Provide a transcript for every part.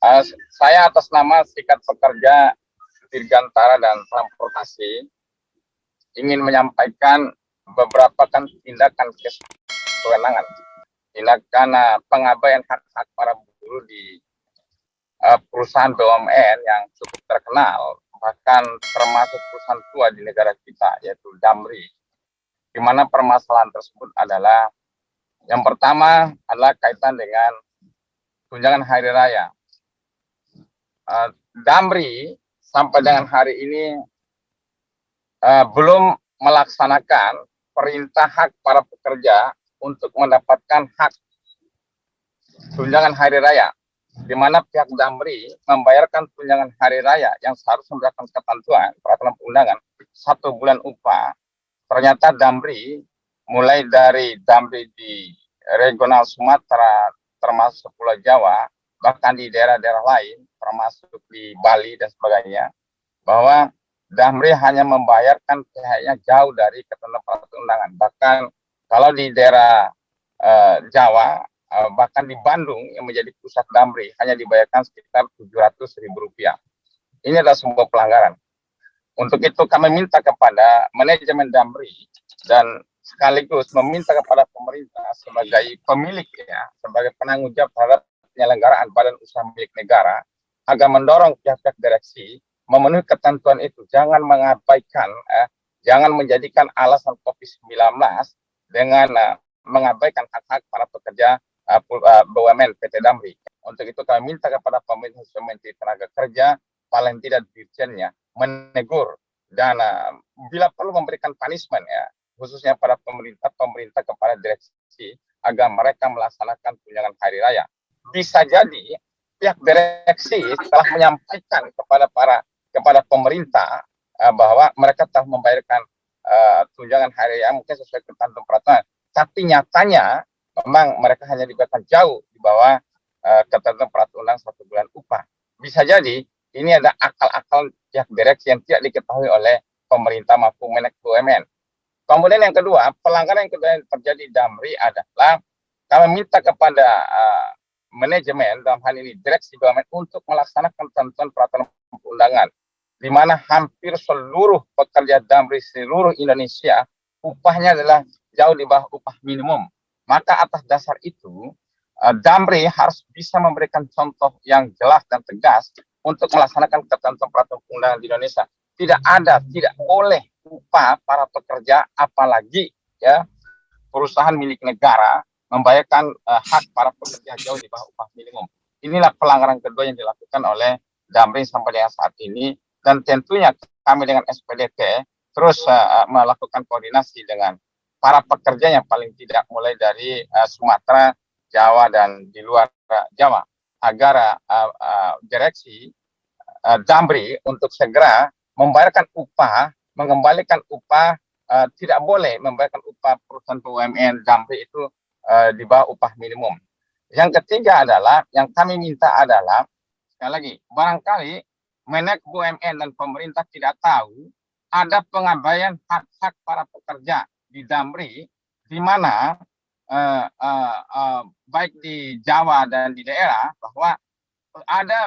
Uh, saya atas nama Serikat Pekerja Dirgantara dan Transportasi ingin menyampaikan beberapa tindakan kewenangan, tindakan pengabaian hak-hak para buruh di perusahaan BUMN yang cukup terkenal, bahkan termasuk perusahaan tua di negara kita, yaitu Damri, di mana permasalahan tersebut adalah yang pertama adalah kaitan dengan tunjangan hari raya. Damri sampai dengan hari ini belum melaksanakan perintah hak para pekerja untuk mendapatkan hak tunjangan hari raya, di mana pihak Damri membayarkan tunjangan hari raya yang seharusnya berdasarkan ketentuan peraturan perundangan 1 bulan upah. Ternyata Damri, mulai dari Damri di regional Sumatera, termasuk Pulau Jawa, bahkan di daerah-daerah lain, termasuk di Bali dan sebagainya, bahwa Damri hanya membayarkan pihaknya jauh dari ketentuan perundangan. Bahkan kalau di daerah Jawa, bahkan di Bandung yang menjadi pusat Damri, hanya dibayarkan sekitar Rp700.000. Ini adalah sebuah pelanggaran. Untuk itu kami minta kepada manajemen Damri dan sekaligus meminta kepada pemerintah sebagai pemilik, sebagai penanggung jawab terhadap penyelenggaraan badan usaha milik negara, agar mendorong pihak-pihak direksi memenuhi ketentuan itu. Jangan mengabaikan, jangan menjadikan alasan COVID-19 dengan mengabaikan hak-hak para pekerja BUMN PT Damri. Untuk itu kami minta kepada pemerintah Menteri Tenaga Kerja, paling tidak dirjennya, menegur dan bila perlu memberikan punishment, khususnya pada pemerintah kepada direksi, agar mereka melaksanakan tunjangan hari raya. Bisa jadi pihak direksi telah menyampaikan kepada pemerintah bahwa mereka telah membayarkan tunjangan hari raya mungkin sesuai ketentuan peraturan, tapi nyatanya memang mereka hanya dibayarkan jauh di bawah ketentuan peraturan 1 bulan upah. Bisa jadi ini ada akal-akal pihak direksi yang tidak diketahui oleh pemerintah maupun manajemen BUMN. Kemudian yang kedua, pelanggaran yang kedua yang terjadi di Damri adalah kami minta kepada manajemen, dalam hal ini direksi BUMN, untuk melaksanakan ketentuan peraturan perundangan, di mana hampir seluruh pekerja Damri seluruh Indonesia upahnya adalah jauh di bawah upah minimum. Maka atas dasar itu, Damri harus bisa memberikan contoh yang jelas dan tegas untuk melaksanakan ketentuan peraturan perundangan di Indonesia. Tidak boleh upah para pekerja, apalagi perusahaan milik negara, membayarkan hak para pekerja jauh di bawah upah minimum. Inilah pelanggaran kedua yang dilakukan oleh Damri sampai dengan saat ini, dan tentunya kami dengan SPDT terus melakukan koordinasi dengan para pekerja yang paling tidak mulai dari Sumatera, Jawa, dan di luar Jawa, agar direksi Damri untuk segera membayarkan upah, mengembalikan upah, tidak boleh membayarkan upah perusahaan BUMN Damri itu di bawah upah minimum. Yang ketiga adalah, yang kami minta adalah, sekali lagi, barangkali manajemen BUMN dan pemerintah tidak tahu ada pengabaian hak-hak para pekerja di Damri, di mana baik di Jawa dan di daerah, bahwa ada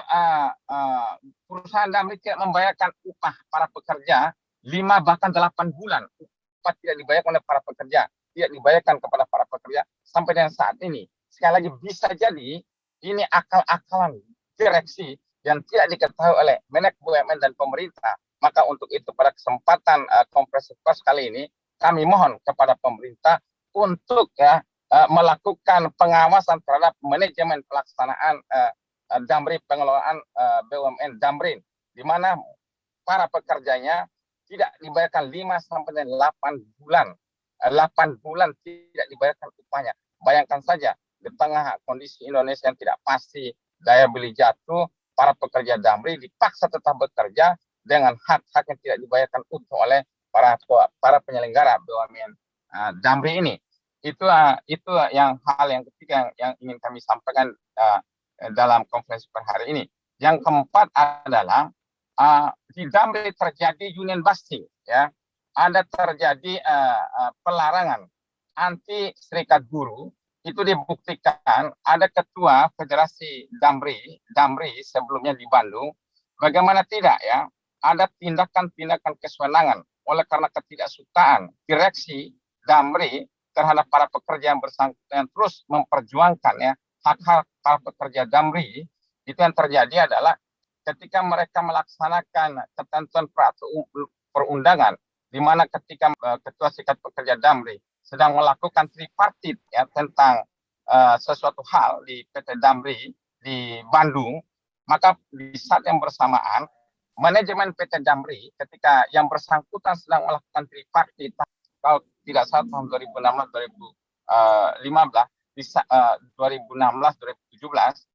perusahaan Damri tidak membayarkan upah para pekerja 5 bahkan 8 bulan. Upah tidak dibayarkan oleh para pekerja, tidak dibayarkan kepada para pekerja sampai dengan saat ini. Sekali lagi, bisa jadi ini akal-akalan direksi yang tidak diketahui oleh manajemen BUMN dan pemerintah. Maka untuk itu pada kesempatan kompresi pers kali ini, kami mohon kepada pemerintah untuk melakukan pengawasan terhadap manajemen pelaksanaan Damri, pengelolaan BUMN Damri, di mana para pekerjanya tidak dibayarkan 5 sampai 8 bulan. 8 bulan tidak dibayarkan upahnya. Bayangkan saja, di tengah kondisi Indonesia yang tidak pasti, daya beli jatuh, para pekerja Damri dipaksa tetap bekerja dengan hak-hak yang tidak dibayarkan utuh oleh para penyelenggara BUMN Damri ini. Itu yang hal yang ketiga yang ingin kami sampaikan dalam konferensi per hari ini. Yang keempat adalah di Damri terjadi union busting, ada terjadi pelarangan anti serikat buruh itu dibuktikan ada ketua Federasi Damri sebelumnya di Bandung, bagaimana tidak ya, ada tindakan-tindakan kesenangan oleh karena ketidaksukaan direksi Damri terhadap para pekerja yang bersangkutan terus memperjuangkan ya hak-hak para pekerja Damri. Itu yang terjadi adalah ketika mereka melaksanakan ketentuan perundangan, di mana ketika Ketua Serikat Pekerja Damri sedang melakukan tripartit ya tentang sesuatu hal di PT Damri di Bandung, maka di saat yang bersamaan manajemen PT Damri ketika yang bersangkutan sedang melakukan tripartit, kalau tidak salah tahun 2016 2015 di 2016 2017,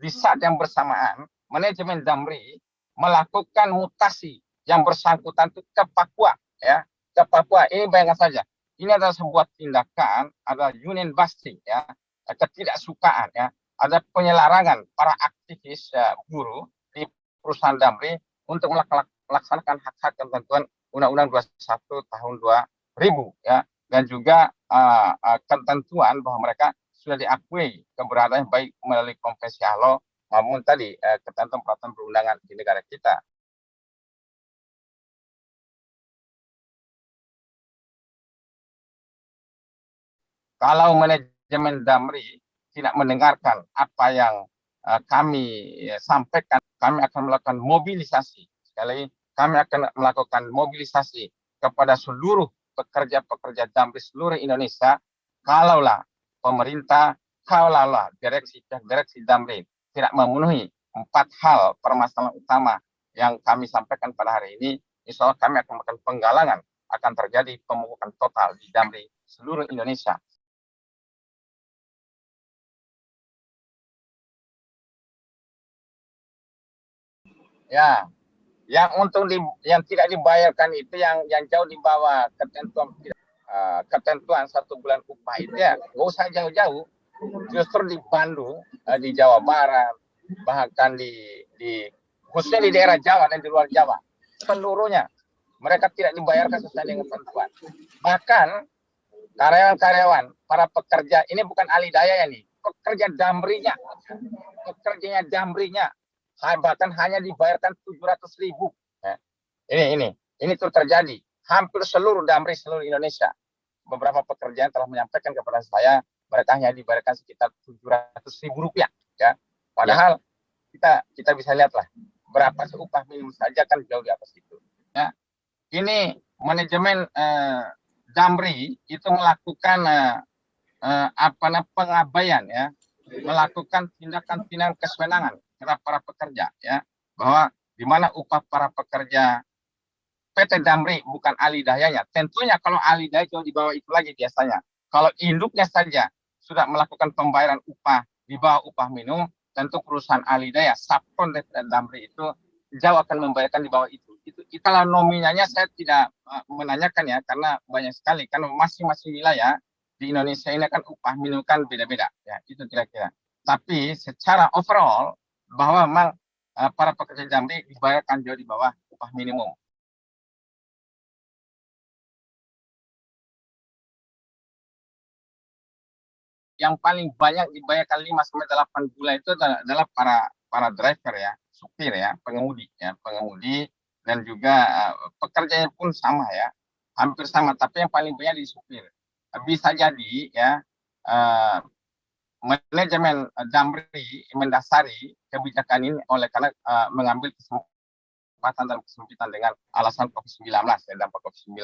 di saat yang bersamaan manajemen Damri melakukan mutasi yang bersangkutan itu ke Papua ya, ke Papua. Ini bayangkan saja, ini adalah sebuah tindakan, ada union busting ya, ketidaksukaan ya, ada penyelarangan para aktivis buruh di perusahaan Damri untuk melaksanakan hak-hak ketentuan Undang-Undang 21 tahun 2000 ya, dan juga ketentuan bahwa mereka sudah diakui keberadaan baik melalui konvensi ILO maupun tadi ketentuan peraturan perundangan di negara kita. Kalau manajemen Damri tidak mendengarkan apa yang kami sampaikan, kami akan melakukan mobilisasi. Sekali kami akan melakukan mobilisasi kepada seluruh pekerja-pekerja Damri seluruh Indonesia. Kalaulah pemerintah, kalaulah direksi Damri tidak memenuhi 4 hal permasalahan utama yang kami sampaikan pada hari ini, insya Allah kami akan melakukan penggalangan, akan terjadi pemukulan total di Damri seluruh Indonesia. Ya, yang tidak dibayarkan itu yang jauh di bawah ketentuan 1 bulan upah itu ya nggak usah jauh-jauh, justru di Bandung, di Jawa Barat, bahkan di khususnya di daerah Jawa dan di luar Jawa seluruhnya mereka tidak dibayarkan sesuai dengan ketentuan. Bahkan karyawan-karyawan, para pekerja ini bukan ahli daya ya nih, pekerjanya Damrinya bahkan hanya dibayarkan 700.000. Ya. Ini tuh terjadi hampir seluruh Damri seluruh Indonesia. Beberapa pekerjaan telah menyampaikan kepada saya mereka hanya dibayarkan sekitar 700.000 rupiah. Ya. Padahal kita bisa lihatlah berapa upah minimum saja kan jauh di atas itu. Ya. Ini manajemen Damri itu melakukan pengabaian ya, melakukan tindakan-tindakan kesenangan terhadap para pekerja ya, bahwa di mana upah para pekerja PT Damri bukan ahli dayanya. Tentunya kalau ahli daya jauh di bawah itu lagi biasanya. Kalau induknya saja sudah melakukan pembayaran upah di bawah upah minimum, tentu perusahaan ahli daya subkon PT Damri itu jauh akan membayarkan di bawah itu. Kalau nominalnya saya tidak menanyakan ya, karena banyak sekali, karena masing-masing wilayah di Indonesia ini kan upah minimum kan beda-beda ya, itu kira-kira. Tapi secara overall bahwa memang para pekerja Damri dibayarkan jauh di bawah upah minimum. Yang paling banyak dibayarkan 5-8 bulan itu adalah para driver ya, supir ya, pengemudi dan juga pekerjanya pun sama ya, hampir sama, tapi yang paling banyak di supir. Bisa jadi ya manajemen Damri mendasari kebijakan ini oleh karena mengambil kesempatan dan kesempitan dengan alasan COVID-19 ya, dampak COVID-19.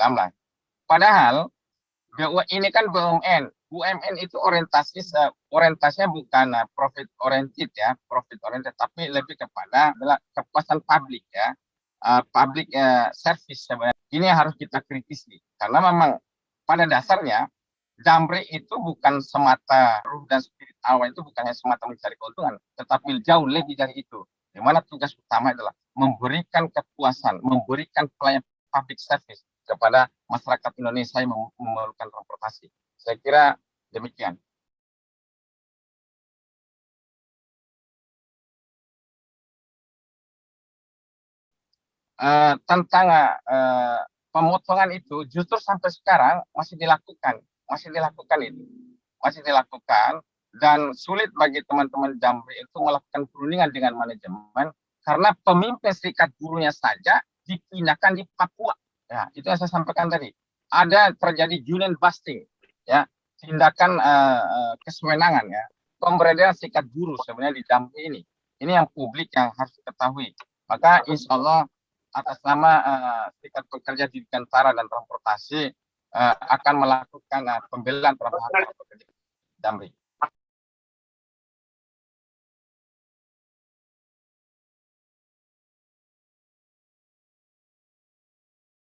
Padahal ini kan BUMN. BUMN itu orientasinya bukan profit oriented ya, tapi lebih kepada adalah kepuasan publik ya, public service sebenarnya. Ini yang harus kita kritisi karena memang pada dasarnya Damri itu bukan semata ruh dan spirit awal itu bukannya semata mencari keuntungan, tetapi jauh lebih dari itu. Di mana tugas utama adalah memberikan kepuasan, memberikan pelayanan public service kepada masyarakat Indonesia yang memerlukan transportasi. Saya kira demikian. Tentang pemotongan itu justru sampai sekarang masih dilakukan itu. masih dilakukan, dan sulit bagi teman-teman Jambi itu melakukan perundingan dengan manajemen karena pemimpin serikat buruhnya saja dipindahkan di Papua. Ya, itu yang saya sampaikan tadi. Ada terjadi union busting, ya, tindakan kesewenangan, ya, pemberdayaan serikat buruh sebenarnya di Jambi ini. Ini yang publik yang harus diketahui. Maka insya Allah atas nama serikat pekerja di Dirgantara dan Transportasi akan melakukan pembelaan terhadap hak para pekerja Jambi.